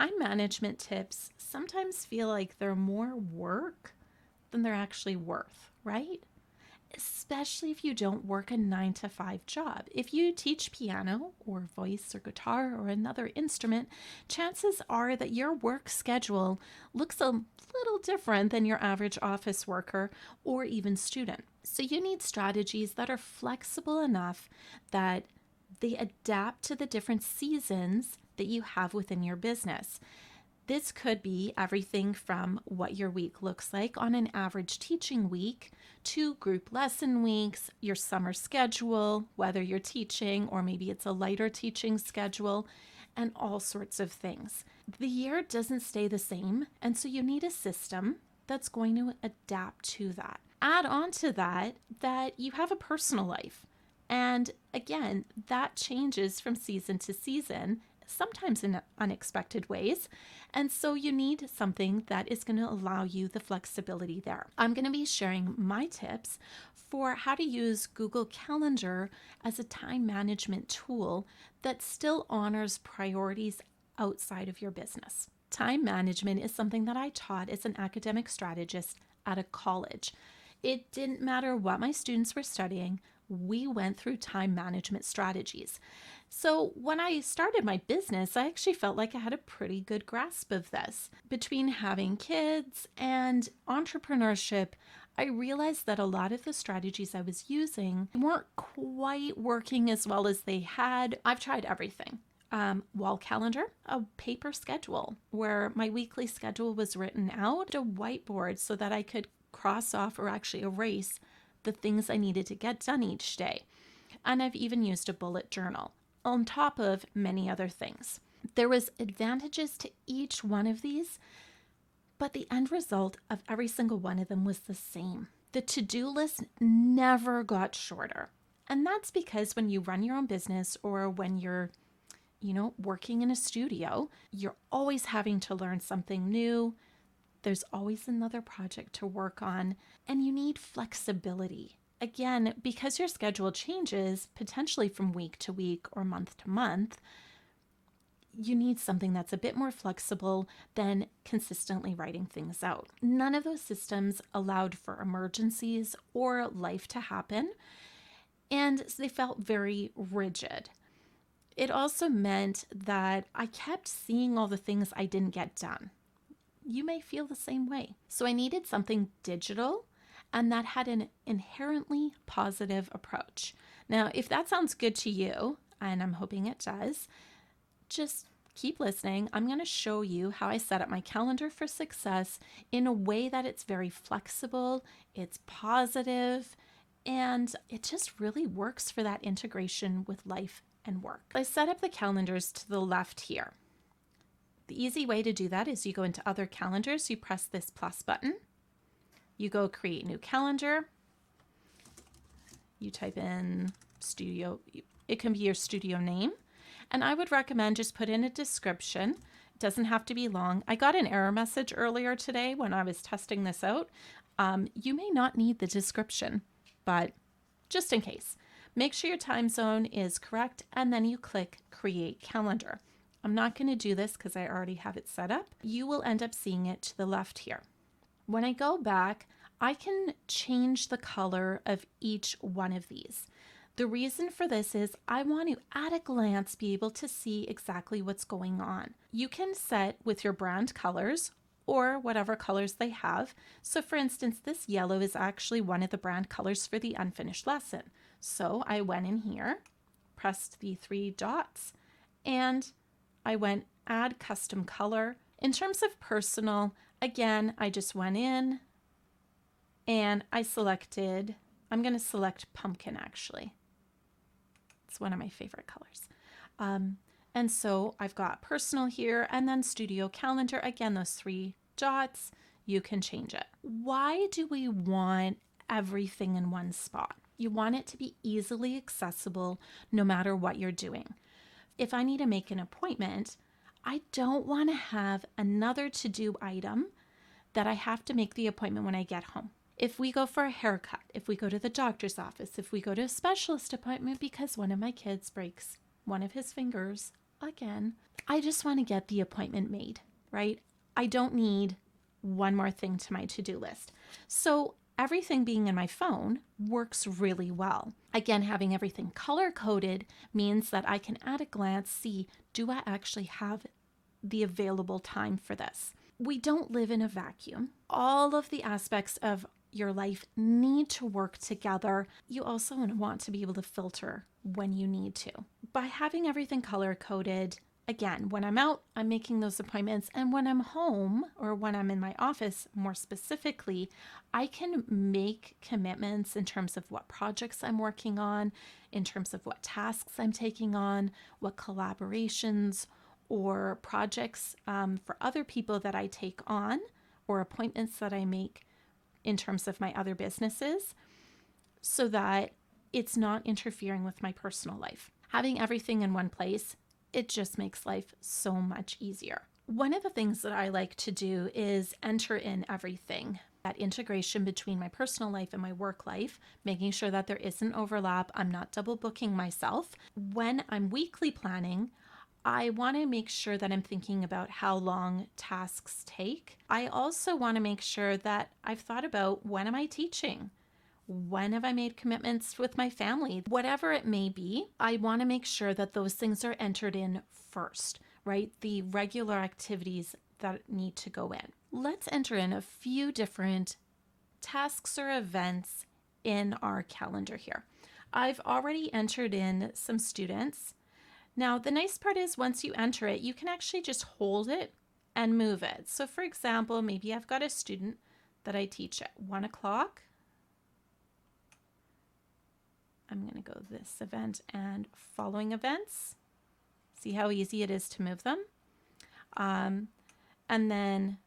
Time management tips sometimes feel like they're more work than they're actually worth, right? Especially if you don't work a 9 to 5 job. If you teach piano or voice or guitar or another instrument, chances are that your work schedule looks a little different than your average office worker or even student. So you need strategies that are flexible enough that they adapt to the different seasons that you have within your business. This could be everything from what your week looks like on an average teaching week to group lesson weeks, your summer schedule, whether you're teaching or maybe it's a lighter teaching schedule, and all sorts of things. The year doesn't stay the same, and so you need a system that's going to adapt to that. Add on to that you have a personal life. And again, that changes from season to season, sometimes in unexpected ways. And so you need something that is going to allow you the flexibility there. I'm going to be sharing my tips for how to use Google Calendar as a time management tool that still honors priorities outside of your business. Time management is something that I taught as an academic strategist at a college. It didn't matter what my students were studying, we went through time management strategies. So when I started my business, I actually felt like I had a pretty good grasp of this. Between having kids and entrepreneurship, I realized that a lot of the strategies I was using weren't quite working as well as they had. I've tried everything. Wall calendar, a paper schedule where my weekly schedule was written out, a whiteboard so that I could cross off or actually erase the things I needed to get done each day. And I've even used a bullet journal on top of many other things. There was advantages to each one of these, but the end result of every single one of them was the same. The to-do list never got shorter. And that's because when you run your own business or when you're working in a studio, you're always having to learn something new. There's always another project to work on, and you need flexibility. Again, because your schedule changes potentially from week to week or month to month, you need something that's a bit more flexible than consistently writing things out. None of those systems allowed for emergencies or life to happen, and they felt very rigid. It also meant that I kept seeing all the things I didn't get done. You may feel the same way. So I needed something digital and that had an inherently positive approach. Now, if that sounds good to you, and I'm hoping it does, just keep listening. I'm going to show you how I set up my calendar for success in a way that it's very flexible, it's positive, and it just really works for that integration with life and work. I set up the calendars to the left here. The easy way to do that is you go into other calendars, you press this plus button, you go create new calendar, you type in studio, it can be your studio name, and I would recommend just put in a description. It doesn't have to be long. I got an error message earlier today when I was testing this out. You may not need the description, but just in case. Make sure your time zone is correct, and then you click Create Calendar. I'm not going to do this because I already have it set up. You will end up seeing it to the left here. When I go back, I can change the color of each one of these. The reason for this is I want to, at a glance, be able to see exactly what's going on. You can set with your brand colors or whatever colors they have. So for instance, this yellow is actually one of the brand colors for the unfinished lesson. So I went in here, pressed the 3 dots, and I went add custom color. In terms of personal, again, I just went in and I selected, I'm going to select pumpkin actually. It's one of my favorite colors. And so I've got personal here and then studio calendar. Again, those 3 dots, you can change it. Why do we want everything in one spot? You want it to be easily accessible no matter what you're doing. If I need to make an appointment, I don't want to have another to-do item that I have to make the appointment when I get home. If we go for a haircut, if we go to the doctor's office, if we go to a specialist appointment because one of my kids breaks one of his fingers again, I just want to get the appointment made, right? I don't need one more thing to my to-do list. So everything being in my phone works really well. Again, having everything color coded means that I can at a glance see, do I actually have the available time for this? We don't live in a vacuum. All of the aspects of your life need to work together. You also want to be able to filter when you need to. By having everything color coded, again, when I'm out, I'm making those appointments. And when I'm home, or when I'm in my office more specifically, I can make commitments in terms of what projects I'm working on, in terms of what tasks I'm taking on, what collaborations or projects for other people that I take on, or appointments that I make in terms of my other businesses, so that it's not interfering with my personal life. Having everything in one place, it just makes life so much easier. One of the things that I like to do is enter in everything, that integration between my personal life and my work life, making sure that there isn't overlap. I'm not double booking myself. When I'm weekly planning, I want to make sure that I'm thinking about how long tasks take. I also want to make sure that I've thought about, when am I teaching? When have I made commitments with my family? Whatever it may be, I want to make sure that those things are entered in first, right? The regular activities that need to go in. Let's enter in a few different tasks or events in our calendar here. I've already entered in some students. Now, the nice part is once you enter it, you can actually just hold it and move it. So for example, maybe I've got a student that I teach at 1 o'clock. I'm going to go this event and following events. See how easy it is to move them? And then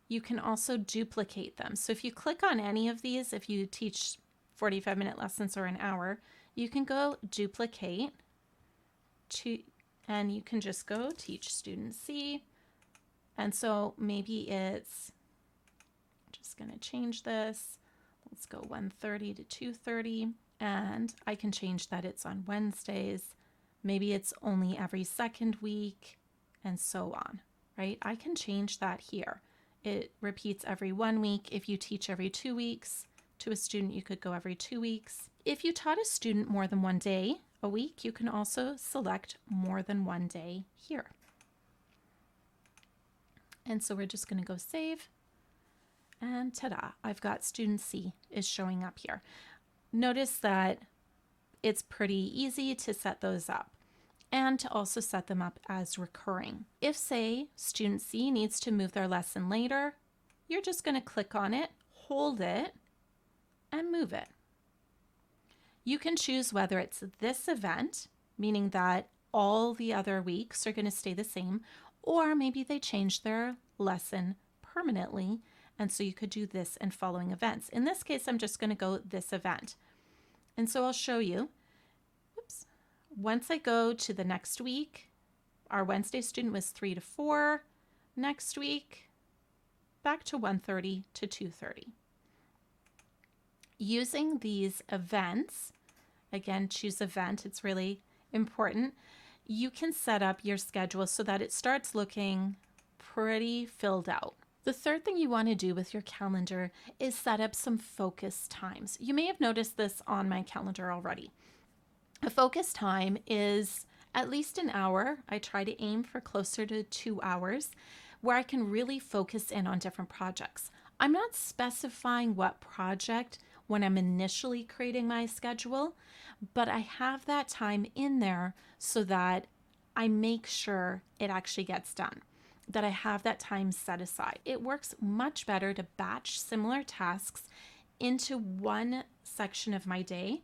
you can also duplicate them. So if you click on any of these, if you teach 45-minute lessons or an hour, you can go duplicate and you can just go teach student C. And so maybe it's, just going to change this. Let's go 1:30 to 2:30. And I can change that it's on Wednesdays. Maybe it's only every second week, and so on, right? I can change that here. It repeats every 1 week. If you teach every 2 weeks to a student, you could go every 2 weeks. If you taught a student more than 1 day a week, you can also select more than 1 day here. And so we're just going to go save. And ta-da, I've got student C is showing up here. Notice that it's pretty easy to set those up and to also set them up as recurring. If, say, student C needs to move their lesson later, you're just going to click on it, hold it, and move it. You can choose whether it's this event, meaning that all the other weeks are going to stay the same, or maybe they change their lesson permanently, and so you could do this and following events. In this case, I'm just going to go this event. And so I'll show you. Whoops. Once I go to the next week, our Wednesday student was 3 to 4. Next week, back to 1:30 to 2:30. Using these events, again, choose event, it's really important. You can set up your schedule so that it starts looking pretty filled out. The third thing you want to do with your calendar is set up some focus times. You may have noticed this on my calendar already. A focus time is at least an hour. I try to aim for closer to 2 hours, where I can really focus in on different projects. I'm not specifying what project when I'm initially creating my schedule, but I have that time in there so that I make sure it actually gets done, that I have that time set aside. It works much better to batch similar tasks into one section of my day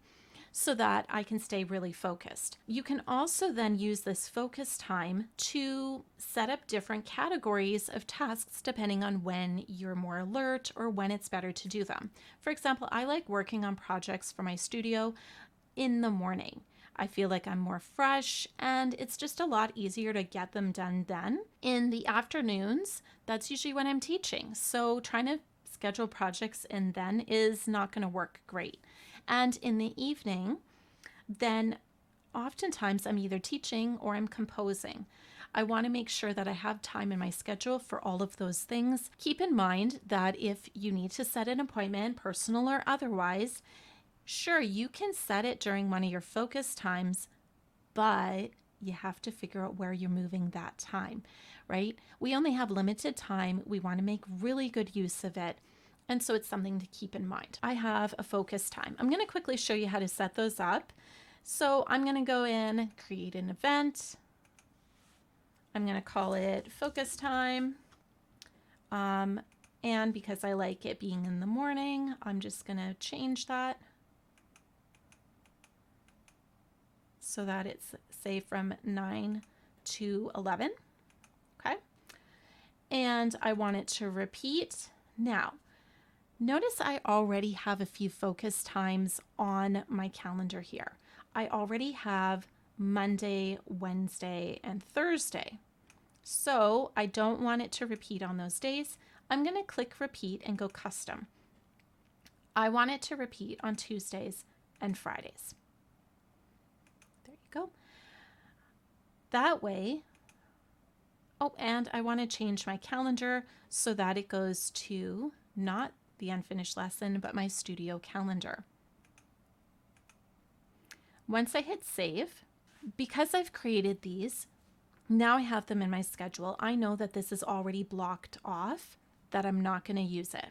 so that I can stay really focused. You can also then use this focus time to set up different categories of tasks depending on when you're more alert or when it's better to do them. For example, I like working on projects for my studio in the morning. I feel like I'm more fresh and it's just a lot easier to get them done then. In the afternoons, that's usually when I'm teaching. So trying to schedule projects in then is not going to work great. And in the evening, then oftentimes I'm either teaching or I'm composing. I want to make sure that I have time in my schedule for all of those things. Keep in mind that if you need to set an appointment, personal or otherwise, sure, you can set it during one of your focus times, but you have to figure out where you're moving that time, right? We only have limited time. We want to make really good use of it. And so it's something to keep in mind. I have a focus time. I'm going to quickly show you how to set those up. So I'm going to go in, create an event. I'm going to call it focus time. And because I like it being in the morning, I'm just going to change that so that it's, say, from 9 to 11. Okay. And I want it to repeat. Now, notice I already have a few focus times on my calendar here. I already have Monday, Wednesday, and Thursday. So I don't want it to repeat on those days. I'm going to click repeat and go custom. I want it to repeat on Tuesdays and Fridays. There you go. That way, oh, and I want to change my calendar so that it goes to not the unfinished lesson, but my studio calendar. Once I hit save, because I've created these, now I have them in my schedule. I know that this is already blocked off, that I'm not going to use it.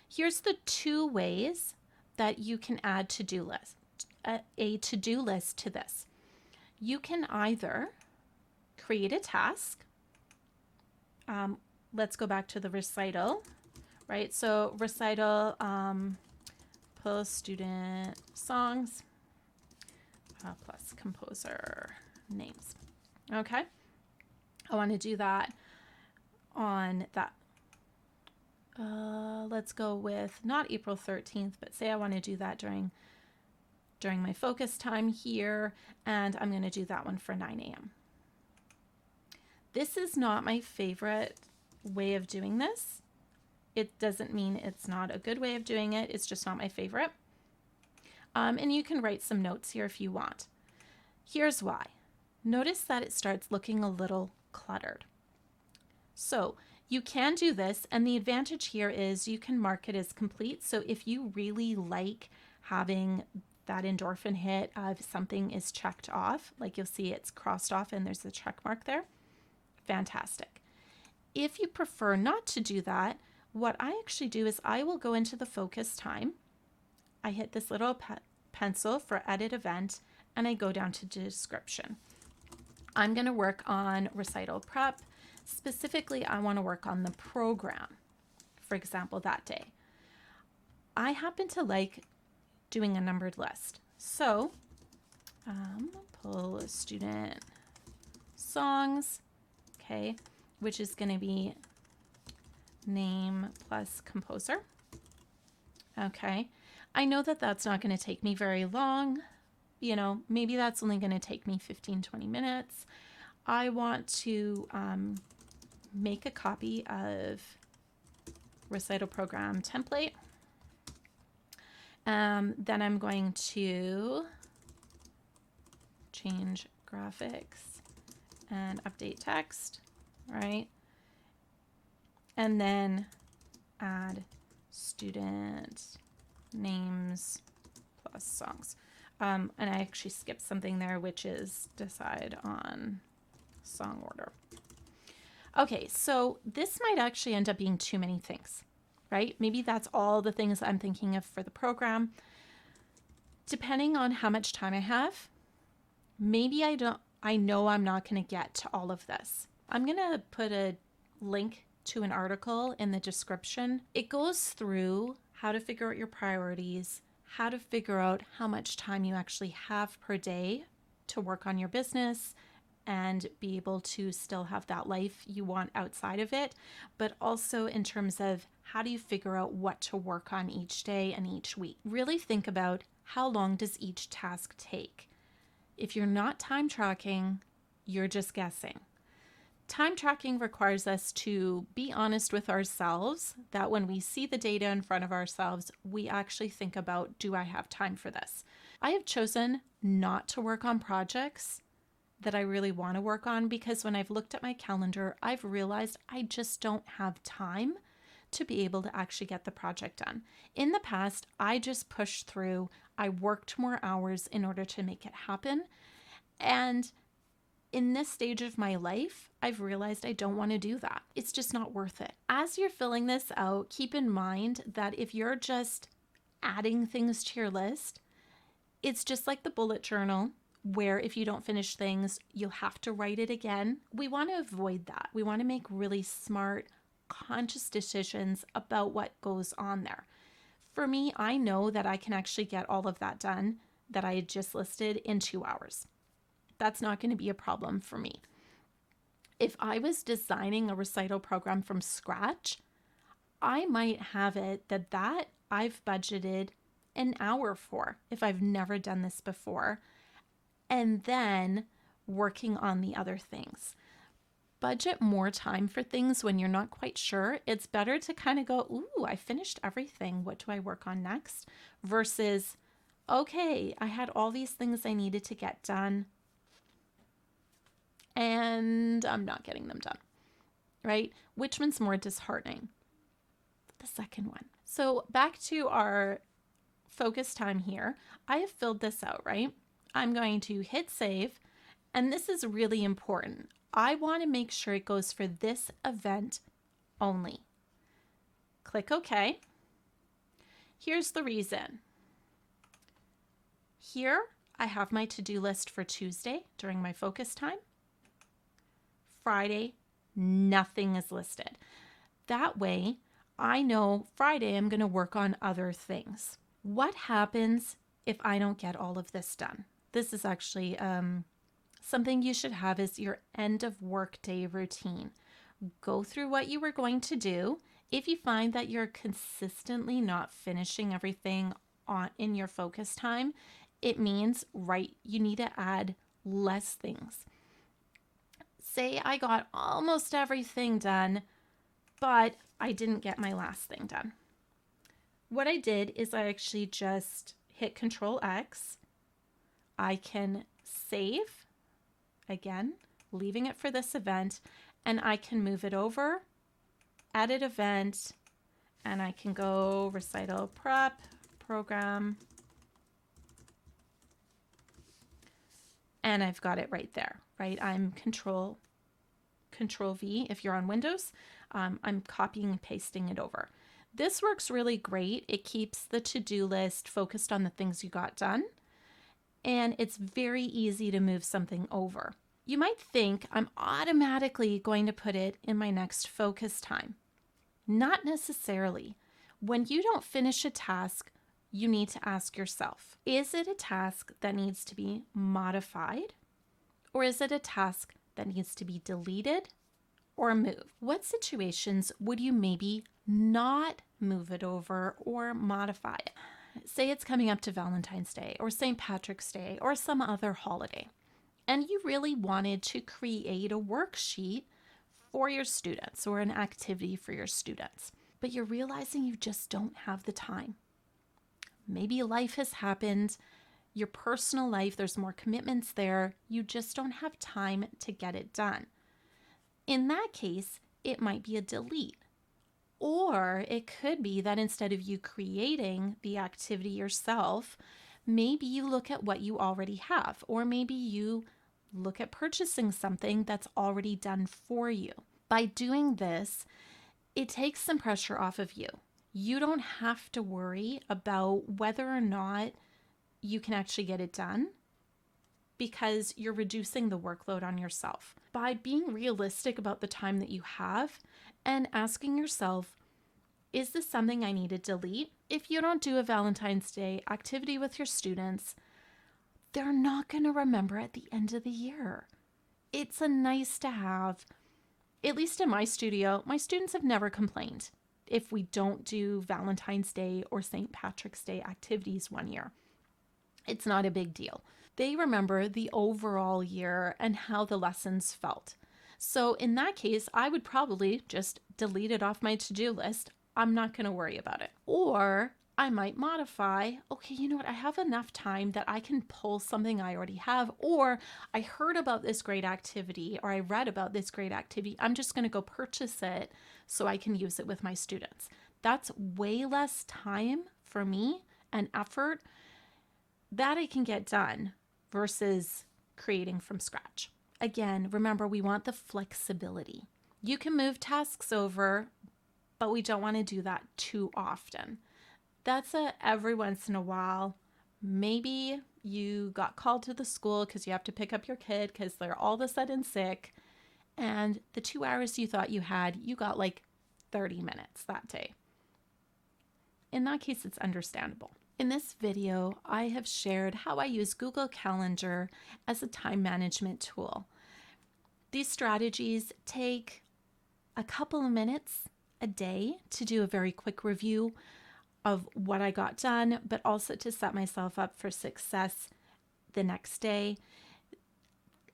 Here's the 2 ways that you can add to-do list, a to-do list to this. You can either create a task. Let's go back to the recital, right? So recital, plus student songs, plus composer names. Okay. I want to do that on that. Let's go with not April 13th, but say I want to do that during my focus time here, and I'm going to do that one for 9 a.m. This is not my favorite way of doing this. It doesn't mean it's not a good way of doing it. It's just not my favorite. And you can write some notes here if you want. Here's why. Notice that it starts looking a little cluttered. So you can do this, and the advantage here is you can mark it as complete. So if you really like having that endorphin hit of something is checked off, like you'll see it's crossed off and there's a check mark there, fantastic. If you prefer not to do that, what I actually do is I will go into the focus time. I hit this little pencil for edit event, and I go down to description. I'm going to work on recital prep. Specifically, I want to work on the program, for example, that day. I happen to like doing a numbered list. So pull student songs, okay, which is going to be name plus composer. Okay, I know that that's not going to take me very long. You know, maybe that's only going to take me 15-20 minutes. I want to make a copy of recital program template. Then I'm going to change graphics and update text, right? And then add student names plus songs. And I actually skipped something there, which is decide on song order. Okay, so this might actually end up being too many things, right? Maybe that's all the things I'm thinking of for the program. Depending on how much time I have, maybe I know I'm not going to get to all of this. I'm going to put a link to an article in the description. It goes through how to figure out your priorities, how to figure out how much time you actually have per day to work on your business and be able to still have that life you want outside of it, but also in terms of how do you figure out what to work on each day and each week. Really think about how long does each task take. If you're not time tracking, you're just guessing. Time tracking requires us to be honest with ourselves that when we see the data in front of ourselves, we actually think about, do I have time for this? I have chosen not to work on projects that I really want to work on because when I've looked at my calendar, I've realized I just don't have time to be able to actually get the project done. In the past, I just pushed through. I worked more hours in order to make it happen. And in this stage of my life, I've realized I don't want to do that. It's just not worth it. As you're filling this out, keep in mind that if you're just adding things to your list, it's just like the bullet journal, where if you don't finish things, you'll have to write it again. We want to avoid that. We want to make really smart, conscious decisions about what goes on there. For me, I know that I can actually get all of that done that I had just listed in 2 hours. That's not going to be a problem for me. If I was designing a recital program from scratch, I might have it that I've budgeted an hour for if I've never done this before, and then working on the other things. Budget more time for things when you're not quite sure. It's better to kind of go, ooh, I finished everything. What do I work on next? Versus, okay, I had all these things I needed to get done and I'm not getting them done, right? Which one's more disheartening? The second one. So back to our focus time here. I have filled this out, right? I'm going to hit save, and this is really important. I want to make sure it goes for this event only. Click OK. Here's the reason. Here, I have my to-do list for Tuesday during my focus time. Friday, nothing is listed. That way, I know Friday I'm going to work on other things. What happens if I don't get all of this done? This is actually something you should have as your end of work day routine. Go through what you were going to do. If you find that you're consistently not finishing everything in your focus time, it means, you need to add less things. Say I got almost everything done, but I didn't get my last thing done. What I did is I actually just hit Control X. I can save, again, leaving it for this event, and I can move it over, edit event, and I can go recital prep, program, and I've got it right there, right? I'm Control V if you're on Windows. I'm copying and pasting it over. This works really great. It keeps the to-do list focused on the things you got done, and it's very easy to move something over. You might think I'm automatically going to put it in my next focus time. Not necessarily. When you don't finish a task, you need to ask yourself, is it a task that needs to be modified? Or is it a task that needs to be deleted or moved? What situations would you maybe not move it over or modify it? Say it's coming up to Valentine's Day or St. Patrick's Day or some other holiday, and you really wanted to create a worksheet for your students or an activity for your students, but you're realizing you just don't have the time. Maybe life has happened, your personal life, there's more commitments there, you just don't have time to get it done. In that case, it might be a delete. Or it could be that instead of you creating the activity yourself, maybe you look at what you already have, or maybe you look at purchasing something that's already done for you. By doing this, it takes some pressure off of you. You don't have to worry about whether or not you can actually get it done because you're reducing the workload on yourself. By being realistic about the time that you have and asking yourself, is this something I need to delete? If you don't do a Valentine's Day activity with your students, they're not going to remember at the end of the year. It's a nice to have. At least in my studio, my students have never complained if we don't do Valentine's Day or St. Patrick's Day activities one year. It's not a big deal. They remember the overall year and how the lessons felt. So in that case, I would probably just delete it off my to-do list. I'm not going to worry about it. Or I might modify. Okay, you know what? I have enough time that I can pull something I already have, or I heard about this great activity, or I read about this great activity. I'm just going to go purchase it so I can use it with my students. That's way less time for me and effort that I can get done versus creating from scratch. Again, remember, we want the flexibility. You can move tasks over, but we don't want to do that too often. That's a every once in a while. Maybe you got called to the school because you have to pick up your kid because they're all of a sudden sick. And the 2 hours you thought you had, you got like 30 minutes that day. In that case, it's understandable. In this video, I have shared how I use Google Calendar as a time management tool. These strategies take a couple of minutes a day to do a very quick review of what I got done, but also to set myself up for success the next day.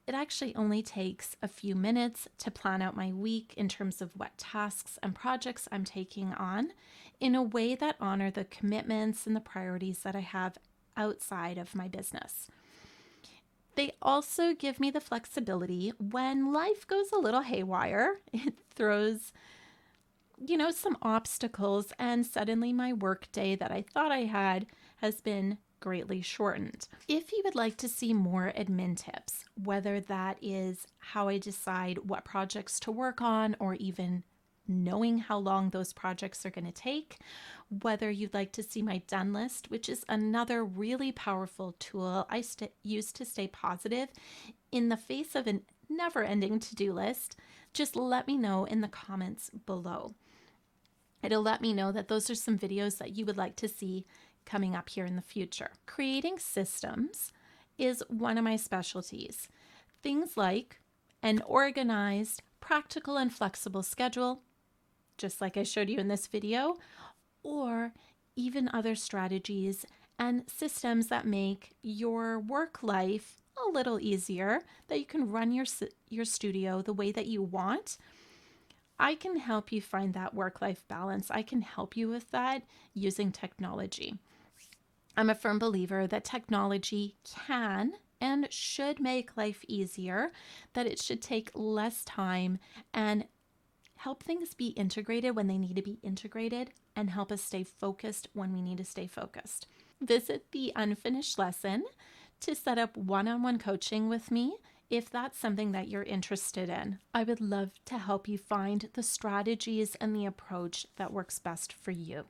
It actually only takes a few minutes to plan out my week in terms of what tasks and projects I'm taking on in a way that honor the commitments and the priorities that I have outside of my business. They also give me the flexibility when life goes a little haywire. It throws some obstacles, and suddenly my work day that I thought I had has been greatly shortened. If you would like to see more admin tips, whether that is how I decide what projects to work on or even knowing how long those projects are going to take, whether you'd like to see my done list, which is another really powerful tool I use to stay positive in the face of a never-ending to-do list, just let me know in the comments below. It'll let me know that those are some videos that you would like to see coming up here in the future. Creating systems is one of my specialties. Things like an organized, practical, and flexible schedule, just like I showed you in this video, or even other strategies and systems that make your work life a little easier, that you can run your studio the way that you want. I can help you find that work-life balance. I can help you with that using technology. I'm a firm believer that technology can and should make life easier, that it should take less time and help things be integrated when they need to be integrated and help us stay focused when we need to stay focused. Visit the unfinished lesson to set up one-on-one coaching with me if that's something that you're interested in. I would love to help you find the strategies and the approach that works best for you.